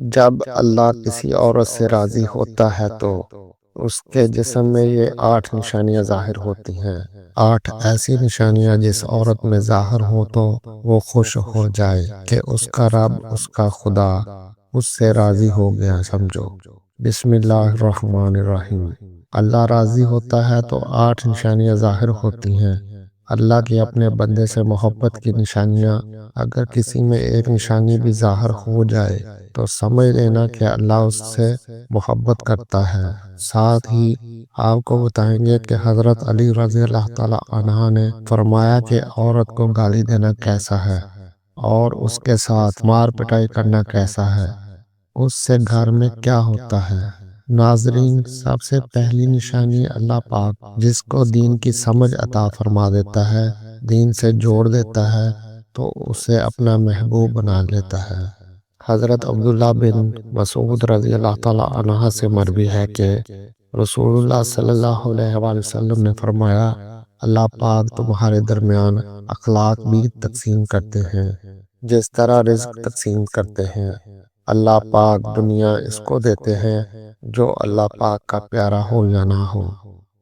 جب اللہ کسی عورت سے راضی ہوتا ہے تو اس کے جسم میں یہ 8 نشانیاں ظاہر ہوتی ہیں۔ 8 ایسی نشانیاں جس عورت میں ظاہر ہو تو وہ خوش ہو جائے کہ اس کا رب، اس کا خدا اس سے راضی ہو گیا سمجھو۔ بسم اللہ الرحمن الرحیم۔ اللہ راضی ہوتا ہے تو 8 نشانیاں ظاہر ہوتی ہیں۔ اللہ کی اپنے بندے سے محبت کی نشانیاں، اگر کسی میں ایک نشانی بھی ظاہر ہو جائے تو سمجھ لینا کہ اللہ اس سے محبت کرتا ہے۔ ساتھ ہی آپ کو بتائیں گے کہ حضرت علی رضی اللہ تعالی عنہ نے فرمایا کہ عورت کو گالی دینا کیسا ہے اور اس کے ساتھ مار پٹائی کرنا کیسا ہے، اس سے گھر میں کیا ہوتا ہے۔ ناظرین، سب سے پہلی نشانی اللہ پاک جس کو دین کی سمجھ عطا فرما دیتا ہے، دین سے جوڑ دیتا ہے تو اسے اپنا محبوب بنا لیتا ہے۔ حضرت عبداللہ بن مسعود رضی اللہ تعالی عنہ سے مروی ہے کہ رسول اللہ صلی اللہ علیہ وآلہ وسلم نے فرمایا، اللہ پاک تمہارے درمیان اخلاق بھی تقسیم کرتے ہیں جس طرح رزق تقسیم کرتے ہیں۔ اللہ پاک دنیا اس کو دیتے ہیں جو اللہ پاک کا پیارا ہو یا نہ ہو،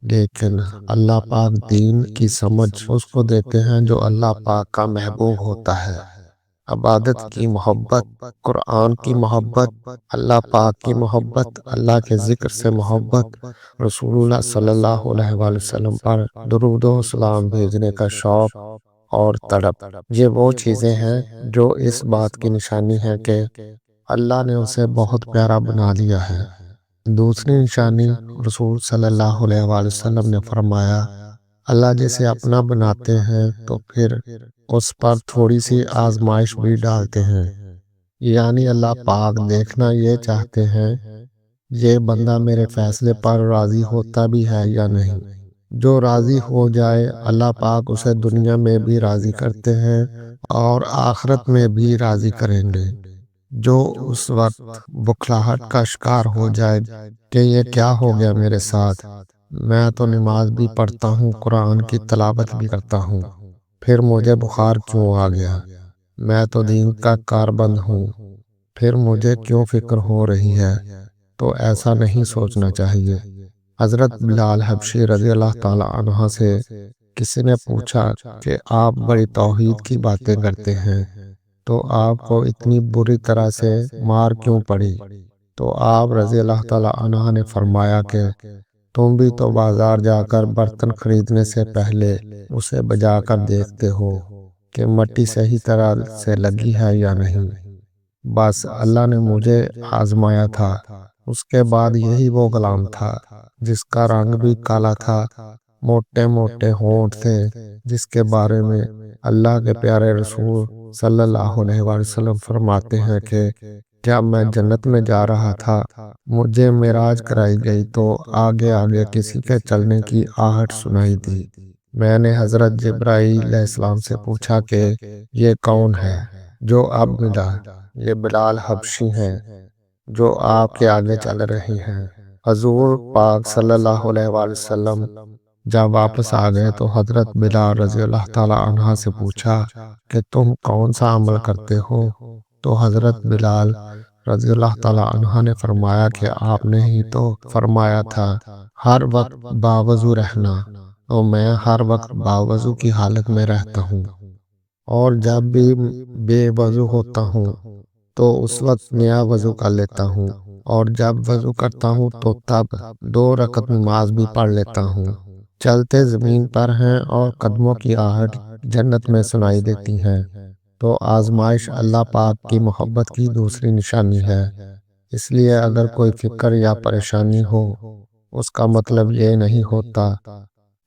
لیکن اللہ پاک دین کی سمجھ اس کو دیتے ہیں جو اللہ پاک کا محبوب ہوتا ہے۔ عبادت کی محبت، قرآن کی محبت، اللہ پاک کی محبت، اللہ کے ذکر سے محبت، رسول اللہ صلی اللہ علیہ وآلہ وسلم پر درود و سلام بھیجنے کا شوق اور تڑپ، یہ وہ چیزیں ہیں جو اس بات کی نشانی ہے کہ اللہ نے اسے بہت پیارا بنا لیا ہے۔ دوسری نشانی، رسول صلی اللہ علیہ وآلہ وسلم نے فرمایا، اللہ جسے اپنا بناتے ہیں تو پھر اس پر تھوڑی سی آزمائش بھی ڈالتے ہیں، یعنی اللہ پاک دیکھنا یہ چاہتے ہیں یہ بندہ میرے فیصلے پر راضی ہوتا بھی ہے یا نہیں۔ جو راضی ہو جائے اللہ پاک اسے دنیا میں بھی راضی کرتے ہیں اور آخرت میں بھی راضی کریں گے۔ جو اس وقت بخلاہٹ کا شکار ہو جائے کہ یہ کیا ہو گیا میرے ساتھ، میں تو نماز بھی پڑھتا ہوں، قرآن کی تلاوت بھی کرتا ہوں، پھر مجھے بخار کیوں آ گیا، میں تو دین کا کاربند ہوں، پھر مجھے کیوں فکر ہو رہی ہے، تو ایسا نہیں سوچنا چاہیے۔ حضرت بلال حبشی رضی اللہ تعالی عنہ سے کسی نے پوچھا کہ آپ بڑی توحید کی باتیں کرتے ہیں تو آپ کو اتنی بری طرح سے مار کیوں پڑی؟ تو آپ رضی اللہ تعالی عنہ نے فرمایا کہ تم بھی تو بازار جا کر برتن خریدنے سے پہلے اسے بجا کر دیکھتے ہو کہ مٹی صحیح طرح سے لگی ہے یا نہیں۔ بس اللہ نے مجھے آزمایا تھا، اس کے بعد یہی وہ غلام تھا جس کا رنگ بھی کالا تھا، موٹے موٹے ہونٹ تھے، جس کے بارے میں اللہ کے پیارے رسول صلی اللہ علیہ وآلہ وسلم فرماتے ہیں کہ جب میں جنت میں جا رہا تھا، مجھے معراج کرائی گئی تو آگے آگے کسی کے چلنے کی آہٹ سنائی دی۔ میں نے حضرت جبرائیل علیہ السلام سے پوچھا کہ یہ کون ہے جو اب ملا؟ یہ بلال حبشی ہیں جو آپ کے آگے چل رہے ہیں۔ حضور پاک صلی اللہ علیہ وآلہ وسلم جب واپس آ گئے تو حضرت بلال رضی اللہ تعالی عنہ سے پوچھا کہ تم کون سا عمل کرتے ہو؟ تو حضرت بلال رضی اللہ تعالی عنہ نے فرمایا کہ آپ نے ہی تو فرمایا تھا ہر وقت باوضو رہنا، تو میں ہر وقت باوضو کی حالت میں رہتا ہوں، اور جب بھی بے وضو ہوتا ہوں تو اس وقت نیا وضو کر لیتا ہوں، اور جب وضو کرتا ہوں تو تب 2 رکعت نماز بھی پڑھ لیتا ہوں۔ چلتے زمین پر ہیں اور قدموں کی آہٹ جنت میں سنائی دیتی ہیں۔ تو آزمائش اللہ پاک کی محبت کی دوسری نشانی ہے۔ اس لیے اگر کوئی فکر یا پریشانی ہو، اس کا مطلب یہ نہیں ہوتا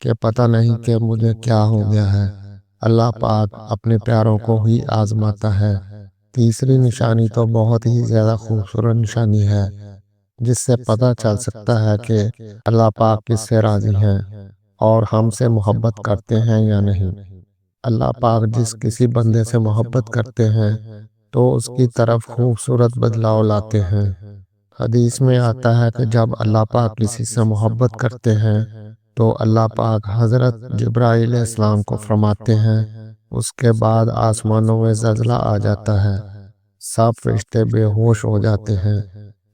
کہ پتہ نہیں کہ مجھے کیا ہو گیا ہے، اللہ پاک اپنے پیاروں کو ہی آزماتا ہے۔ تیسری نشانی تو بہت ہی زیادہ خوبصورت نشانی ہے، جس سے پتہ چل سکتا ہے کہ اللہ پاک کس سے راضی ہیں اور ہم سے محبت کرتے ہیں یا نہیں۔ اللہ پاک جس کسی بندے سے محبت کرتے ہیں تو اس کی طرف خوبصورت بدلاؤ لاتے ہیں۔ حدیث میں آتا ہے کہ جب اللہ پاک کسی سے محبت کرتے ہیں تو اللہ پاک حضرت جبرائیل علیہ السلام کو فرماتے ہیں اس کے بعد آسمانوں میں زلزلہ آ جاتا ہے، سب فرشتے بے ہوش ہو جاتے ہیں،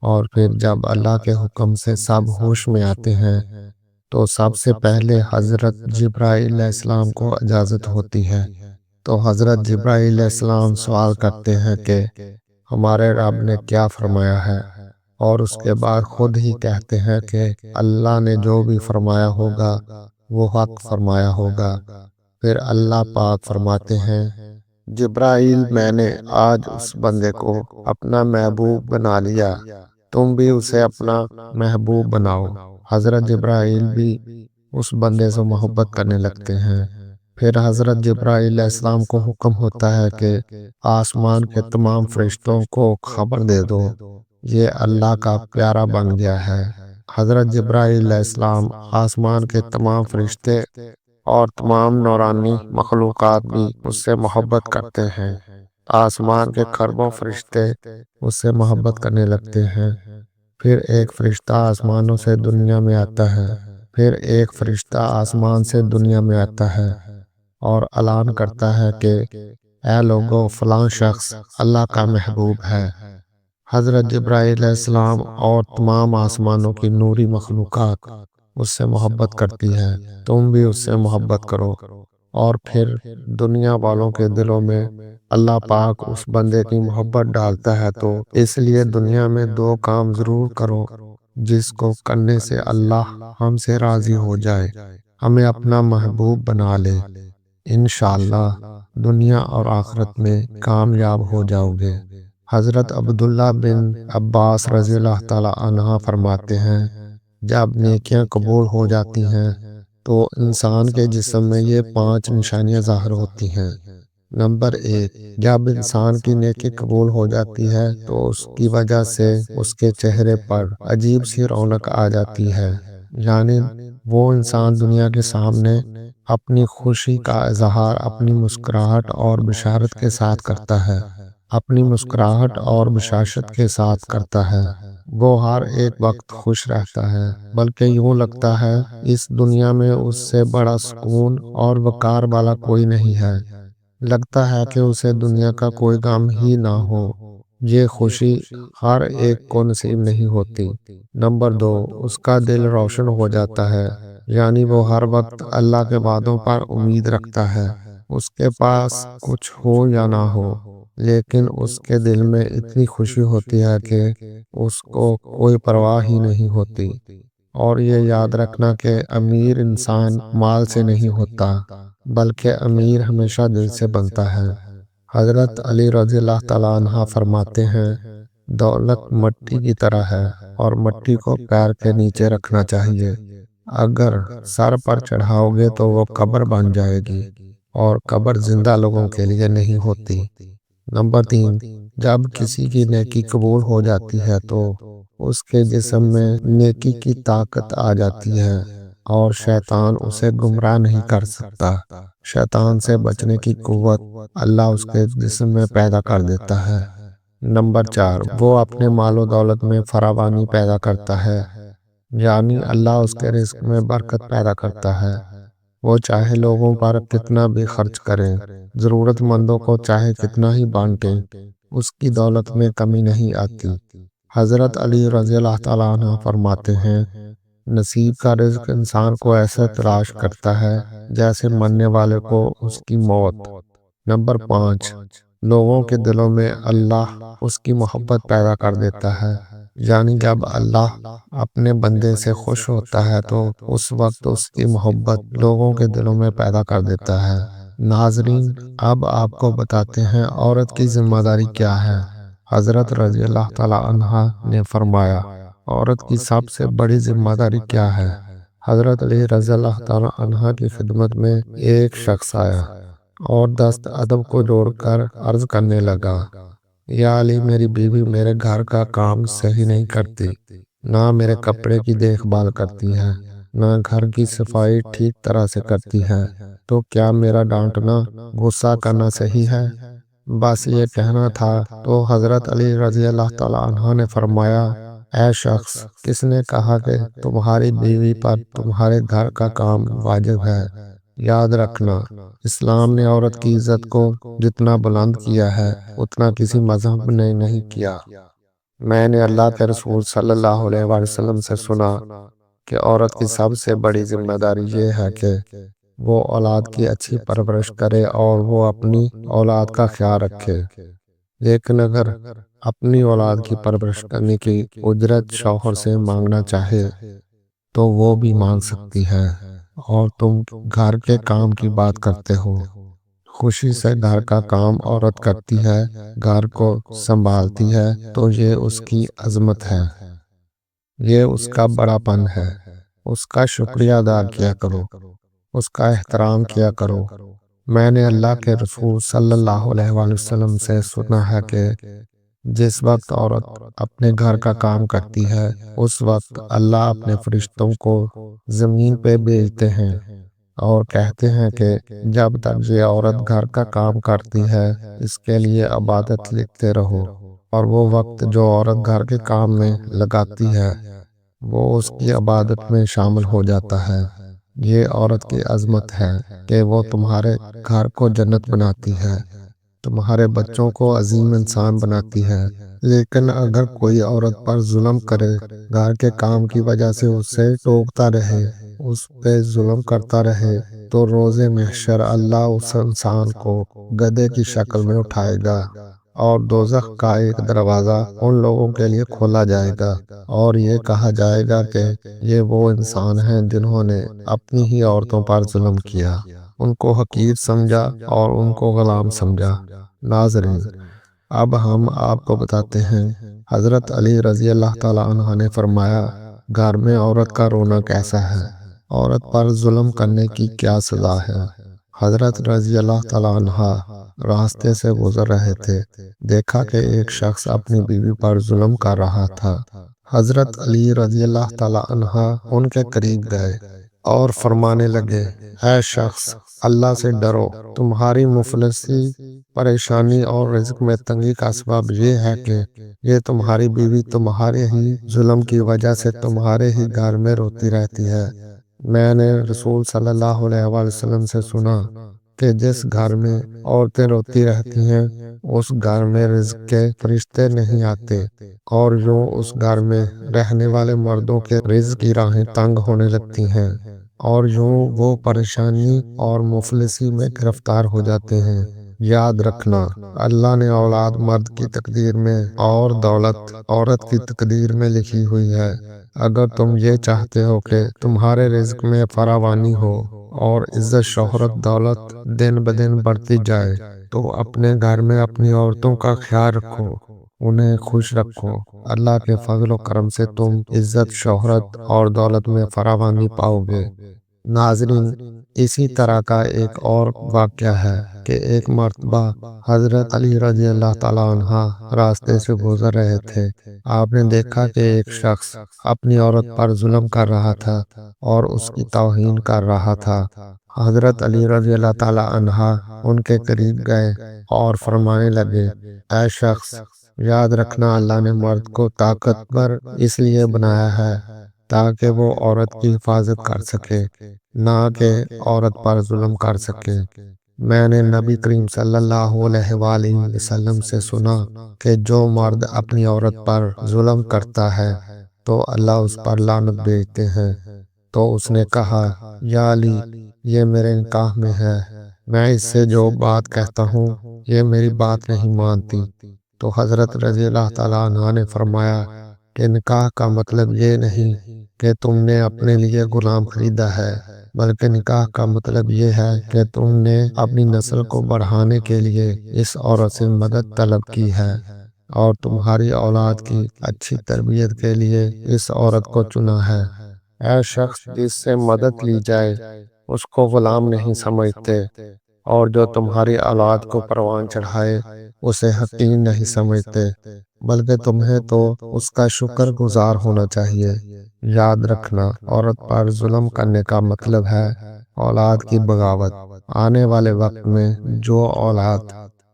اور پھر جب اللہ کے حکم سے سب ہوش میں آتے ہیں تو سب سے پہلے حضرت جبرائیل علیہ السلام کو اجازت ہوتی ہے۔ تو حضرت جبرائیل علیہ السلام سوال کرتے ہیں کہ ہمارے رب نے کیا فرمایا ہے، اور اس کے بعد خود ہی کہتے ہیں کہ اللہ نے جو بھی فرمایا ہوگا وہ حق فرمایا ہوگا۔ پھر اللہ پاک فرماتے ہیں، جبرائیل میں نے آج اس بندے کو اپنا محبوب بنا لیا، تم بھی اسے اپنا محبوب بناؤ۔ حضرت جبرائیل بھی اس بندے سے محبت کرنے لگتے ہیں۔ پھر حضرت جبرائیل علیہ السلام کو حکم ہوتا ہے کہ آسمان کے تمام فرشتوں کو خبر دے دو، یہ اللہ کا پیارا بن گیا ہے۔ حضرت جبرائیل علیہ السلام آسمان کے تمام فرشتے اور تمام نورانی مخلوقات بھی اس سے محبت کرتے ہیں۔ آسمان کے کھربوں فرشتے اس سے محبت کرنے لگتے ہیں۔ پھر ایک فرشتہ آسمانوں سے دنیا میں آتا ہے، پھر ایک فرشتہ آسمان سے دنیا میں آتا ہے اور اعلان کرتا ہے کہ اے لوگو، فلاں شخص اللہ کا محبوب ہے۔ حضرت جبرائیل علیہ السلام اور تمام آسمانوں کی نوری مخلوقات اس سے محبت کرتی ہے، تم بھی اس سے محبت کرو۔ اور پھر دنیا والوں کے دلوں میں اللہ پاک اس بندے کی محبت ڈالتا ہے۔ تو اس لیے دنیا میں دو کام ضرور کرو جس کو کرنے سے اللہ ہم سے راضی ہو جائے، ہمیں اپنا محبوب بنا لے۔ انشاءاللہ دنیا اور آخرت میں کامیاب ہو جاؤ گے۔ حضرت عبداللہ بن عباس رضی اللہ تعالی عنہ فرماتے ہیں، جب نیکیاں قبول ہو جاتی ہیں تو انسان کے جسم میں یہ 5 نشانیاں ظاہر ہوتی ہیں۔ نمبر 1، جب انسان کی نیکی قبول ہو جاتی ہے تو اس کی وجہ سے اس کے چہرے پر عجیب سی رونق آ جاتی ہے، یعنی وہ انسان دنیا کے سامنے اپنی خوشی کا اظہار اپنی مسکراہٹ اور بشارت کے ساتھ کرتا ہے، اپنی مسکراہٹ اور بشاشت کے ساتھ کرتا ہے۔ وہ ہر ایک وقت خوش رہتا ہے، بلکہ یوں لگتا ہے اس دنیا میں اس سے بڑا سکون اور وقار والا کوئی نہیں ہے۔ لگتا ہے کہ اسے دنیا کا کوئی غم ہی نہ ہو۔ یہ خوشی ہر ایک کو نصیب نہیں ہوتی۔ نمبر 2، اس کا دل روشن ہو جاتا ہے، یعنی وہ ہر وقت اللہ کے وعدوں پر امید رکھتا ہے۔ اس کے پاس کچھ ہو یا نہ ہو، لیکن اس کے دل میں اتنی خوشی ہوتی ہے کہ اس کو کوئی پرواہ ہی نہیں ہوتی۔ اور یہ یاد رکھنا کہ امیر انسان مال سے نہیں ہوتا، بلکہ امیر ہمیشہ دل سے بنتا ہے۔ حضرت علی رضی اللہ تعالیٰ عنہ فرماتے ہیں، دولت مٹی کی طرح ہے اور مٹی کو پیر کے نیچے رکھنا چاہیے۔ اگر سر پر چڑھاؤ گے تو وہ قبر بن جائے گی، اور قبر زندہ لوگوں کے لیے نہیں ہوتی۔ نمبر 3، جب کسی کی نیکی قبول ہو جاتی ہے تو اس کے جسم میں نیکی کی طاقت آ جاتی ہے اور شیطان اسے گمراہ نہیں کر سکتا۔ شیطان سے بچنے کی قوت اللہ اس کے جسم میں پیدا کر دیتا ہے۔ نمبر 4، وہ اپنے مال و دولت میں فراوانی پیدا کرتا ہے، یعنی اللہ اس کے رزق میں برکت پیدا کرتا ہے۔ وہ چاہے لوگوں پر کتنا بھی خرچ کریں، ضرورت مندوں کو چاہے کتنا ہی بانٹیں، اس کی دولت میں کمی نہیں آتی۔ حضرت علی رضی اللہ تعالیٰ عنہ فرماتے ہیں، نصیب کا رزق انسان کو ایسے تلاش کرتا ہے جیسے مرنے والے کو اس کی موت۔ نمبر 5، لوگوں کے دلوں میں اللہ اس کی محبت پیدا کر دیتا ہے، یعنی جب اللہ اپنے بندے سے خوش ہوتا ہے تو اس وقت اس کی محبت لوگوں کے دلوں میں پیدا کر دیتا ہے۔ ناظرین، اب آپ کو بتاتے ہیں عورت کی ذمہ داری کیا ہے۔ حضرت رضی اللہ تعالیٰ عنہ نے فرمایا، عورت کی سب سے بڑی ذمہ داری کیا ہے؟ حضرت علی رضی اللہ تعالیٰ عنہ کی خدمت میں ایک شخص آیا اور دست ادب کو جوڑ کر عرض کرنے لگا، یا علی، میری بیوی میرے گھر کا کام صحیح نہیں کرتی، نہ میرے کپڑے کی دیکھ بھال کرتی ہے، نہ گھر کی صفائی ٹھیک طرح سے کرتی ہے، تو کیا میرا ڈانٹنا، غصہ کرنا صحیح ہے؟ بس یہ کہنا تھا تو حضرت علی رضی اللہ تعالیٰ عنہ نے فرمایا، اے شخص، کس نے کہا کہ تمہاری بیوی پر تمہارے گھر کا کام واجب ہے؟ یاد رکھنا، اسلام نے عورت کی عزت کو جتنا بلند کیا ہے اتنا کسی مذہب نے نہیں کیا۔ میں نے اللہ کے رسول صلی اللہ علیہ وسلم سے سنا کہ عورت کی سب سے بڑی ذمہ داری یہ ہے کہ وہ اولاد کی اچھی پرورش کرے اور وہ اپنی اولاد کا خیال رکھے، لیکن اگر اپنی اولاد کی پرورش کرنے کی اجرت شوہر سے مانگنا چاہے تو وہ بھی مانگ سکتی ہے۔ اور تم گھر کے کام کی بات کرتے ہو، خوشی سے گھر کا کام عورت کرتی ہے، گھر کو سنبھالتی ہے، تو یہ اس کی عظمت ہے، یہ اس کا بڑا پن ہے۔ اس کا شکریہ ادا کیا کرو، اس کا احترام کیا کرو۔ میں نے اللہ کے رسول صلی اللہ علیہ وآلہ وسلم سے سنا ہے کہ جس وقت عورت اپنے گھر کا کام کرتی ہے اس وقت اللہ اپنے فرشتوں کو زمین پہ بھیجتے ہیں اور کہتے ہیں کہ جب تک یہ عورت گھر کا کام کرتی ہے اس کے لیے عبادت لکھتے رہو، اور وہ وقت جو عورت گھر کے کام میں لگاتی ہے وہ اس کی عبادت میں شامل ہو جاتا ہے۔ یہ عورت کی عظمت ہے کہ وہ تمہارے گھر کو جنت بناتی ہے، تمہارے بچوں کو عظیم انسان بناتی ہے۔ لیکن اگر کوئی عورت پر ظلم کرے، گھر کے کام کی وجہ سے اسے ٹوکتا رہے، اس پہ ظلم کرتا رہے، تو روز محشر اللہ اس انسان کو گدھے کی شکل میں اٹھائے گا اور دوزخ کا ایک دروازہ ان لوگوں کے لیے کھولا جائے گا، اور یہ کہا جائے گا کہ یہ وہ انسان ہیں جنہوں نے اپنی ہی عورتوں پر ظلم کیا، ان کو حقیر سمجھا اور ان کو غلام سمجھا۔ ناظرین، اب ہم آپ کو بتاتے ہیں حضرت علی رضی اللہ تعالیٰ عنہ نے فرمایا، گھر میں عورت کا رونا کیسا ہے، عورت پر ظلم کرنے کی کیا سزا ہے۔ حضرت رضی اللہ تعالیٰ عنہ راستے سے گزر رہے تھے، دیکھا کہ ایک شخص اپنی بیوی پر ظلم کر رہا تھا۔ حضرت علی رضی اللہ تعالیٰ عنہ ان کے قریب گئے اور فرمانے لگے، اے شخص، اللہ سے ڈرو، تمہاری مفلسی، پریشانی اور رزق میں تنگی کا سبب یہ ہے کہ یہ تمہاری بیوی تمہارے ہی ظلم کی وجہ سے تمہارے ہی گھر میں روتی رہتی ہے۔ میں نے رسول صلی اللہ علیہ وآلہ وسلم سے سنا کہ جس گھر میں عورتیں روتی رہتی ہیں اس گھر میں رزق کے فرشتے نہیں آتے، اور یوں اس گھر میں رہنے والے مردوں کے رزق کی راہیں تنگ ہونے لگتی ہیں، اور یوں وہ پریشانی اور مفلسی میں گرفتار ہو جاتے ہیں۔ یاد رکھنا، اللہ نے اولاد مرد کی تقدیر میں اور دولت عورت کی تقدیر میں لکھی ہوئی ہے۔ اگر تم یہ چاہتے ہو کہ تمہارے رزق میں فراوانی ہو اور عزت شہرت دولت دن بدن بڑھتی جائے تو اپنے گھر میں اپنی عورتوں کا خیال رکھو، انہیں خوش رکھو۔ اللہ کے فضل و کرم سے تم عزت شہرت اور دولت میں فراوانی پاؤ گے۔ ناظرین، اسی طرح کا ایک اور واقعہ ہے کہ ایک مرتبہ حضرت علی رضی اللہ تعالیٰ عنہ راستے سے گزر رہے تھے۔ آپ نے دیکھا کہ ایک شخص اپنی عورت پر ظلم کر رہا تھا اور اس کی توہین کر رہا تھا۔ حضرت علی رضی اللہ تعالیٰ عنہ ان کے قریب گئے اور فرمانے لگے، اے شخص، یاد رکھنا، اللہ نے مرد کو طاقتور اس لیے بنایا ہے تاکہ وہ عورت کی حفاظت کر سکے، نہ کہ عورت پر ظلم کر سکے۔ میں نے نبی کریم صلی اللہ علیہ وآلہ وسلم سے سنا کہ جو مرد اپنی عورت پر ظلم کرتا ہے تو اللہ اس پر لعنت بھیجتے ہیں۔ تو اس نے کہا، یا علی، یہ میرے نکاح میں ہے، میں اس سے جو بات کہتا ہوں یہ میری بات نہیں مانتی۔ تو حضرت رضی اللہ تعالیٰ عنہ نے فرمایا کہ نکاح کا مطلب یہ نہیں کہ تم نے اپنے لیے غلام خریدا ہے، بلکہ نکاح کا مطلب یہ ہے کہ تم نے اپنی نسل کو بڑھانے کے لیے اس عورت سے مدد طلب کی ہے اور تمہاری اولاد کی اچھی تربیت کے لیے اس عورت کو چنا ہے۔ اے شخص، جس سے مدد لی جائے اس کو غلام نہیں سمجھتے، اور جو تمہاری اولاد کو پروان چڑھائے اسے حقیر نہیں سمجھتے، بلکہ تمہیں تو اس کا شکر گزار ہونا چاہیے۔ یاد رکھنا، عورت پر ظلم کرنے کا مطلب ہے اولاد کی بغاوت۔ آنے والے وقت میں جو اولاد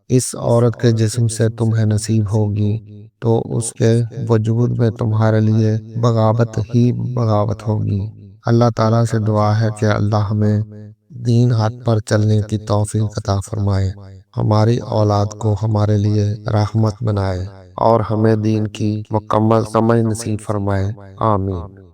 اس عورت کے جسم سے تمہیں نصیب ہوگی تو اس کے وجود میں تمہارے لیے بغاوت ہی بغاوت ہوگی۔ اللہ تعالیٰ سے دعا ہے کہ اللہ ہمیں دین حق پر چلنے کی توفیق عطا فرمائے، ہماری اولاد کو ہمارے لیے رحمت بنائے اور ہمیں دین کی مکمل سمجھ نصیب فرمائے، آمین۔